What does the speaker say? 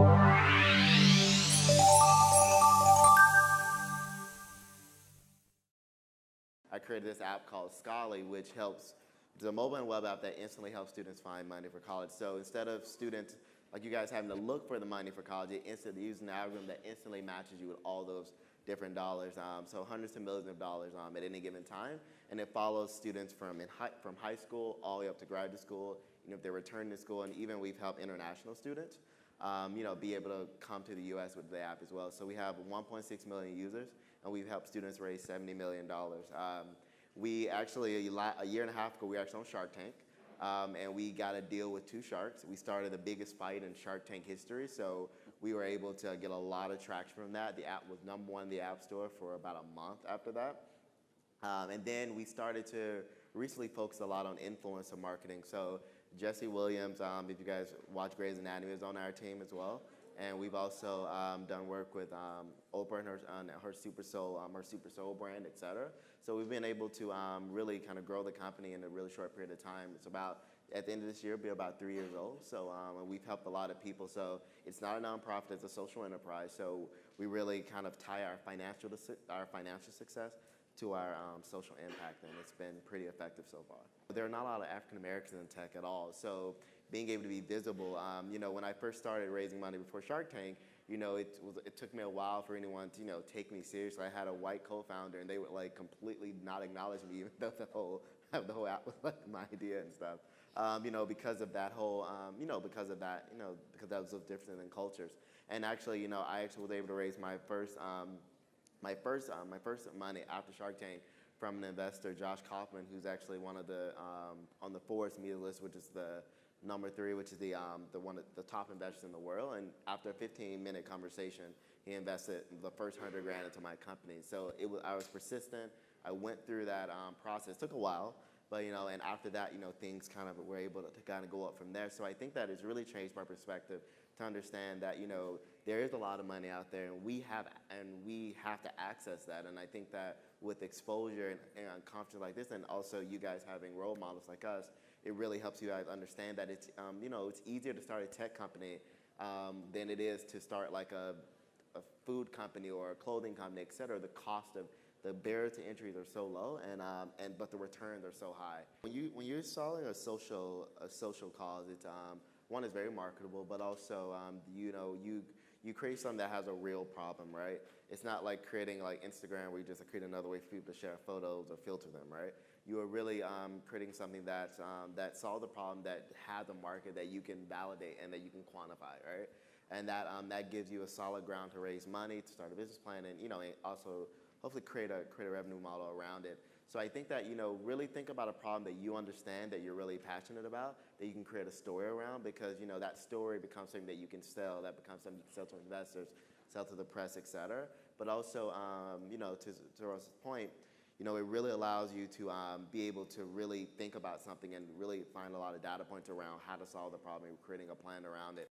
I created this app called Scholly, which helps, it's a mobile and web app that instantly helps students find money for college. So instead of students, like you guys having to look for the money for college, it instantly uses an algorithm that instantly matches you with all those different dollars. So hundreds of millions of dollars at any given time. And it follows students from high school all the way up to graduate school, if they're returning to school, and even we've helped international students, be able to come to the U.S. with the app as well. So we have 1.6 million users, and we've helped students raise $70 million. We actually, a year and a half ago, we were actually on Shark Tank, and we got a deal with two sharks. We started the biggest fight in Shark Tank history, so we were able to get a lot of traction from that. The app was #1 in the App Store for about a month after that. And then we started to recently focus a lot on influencer marketing. So Jesse Williams, if you guys watch Grey's Anatomy, is on our team as well. And we've also done work with Oprah and her Super Soul brand, et cetera. So we've been able to really kind of grow the company in a really short period of time. It's about, at the end of this year, it'll be about 3 years old. So and we've helped a lot of people. So it's not a nonprofit, it's a social enterprise. So we really kind of tie our financial success to our social impact, and it's been pretty effective so far. There are not a lot of African Americans in tech at all, so being able to be visible, when I first started raising money before Shark Tank, it took me a while for anyone to, take me seriously. I had a white co-founder, and they would like completely not acknowledge me, even though the whole app was like my idea and stuff. Because of that whole, because that was so different than cultures. And actually, I actually was able to raise my first money after Shark Tank from an investor, Josh Kaufman, who's actually one of the on the Forbes media list, which is the #3, which is the top investors in the world. And after a 15-minute conversation, he invested the first $100 grand into my company. So I was persistent. I went through that process. It took a while, but and after that, things kind of were able to kind of go up from there. So I think that it's really changed my perspective to understand that there is a lot of money out there, and we have to access that. And I think that with exposure and conferences like this, and also you guys having role models like us, it really helps you guys understand that it's it's easier to start a tech company than it is to start like a food company or a clothing company, et cetera. The cost of the barrier to entries are so low, but the returns are so high. When you're solving a social cause, it's one is very marketable, but also you create something that has a real problem, right? It's not like creating like Instagram where you just create another way for people to share photos or filter them, right? You are really creating something that solves a problem, that has a market that you can validate and that you can quantify, right? And that gives you a solid ground to raise money, to start a business plan, and and also hopefully create a revenue model around it. So I think that, really think about a problem that you understand, that you're really passionate about, that you can create a story around, because, that story becomes something that you can sell, that becomes something you can sell to investors, sell to the press, et cetera. But also, to Ross's point, it really allows you to be able to really think about something and really find a lot of data points around how to solve the problem and creating a plan around it.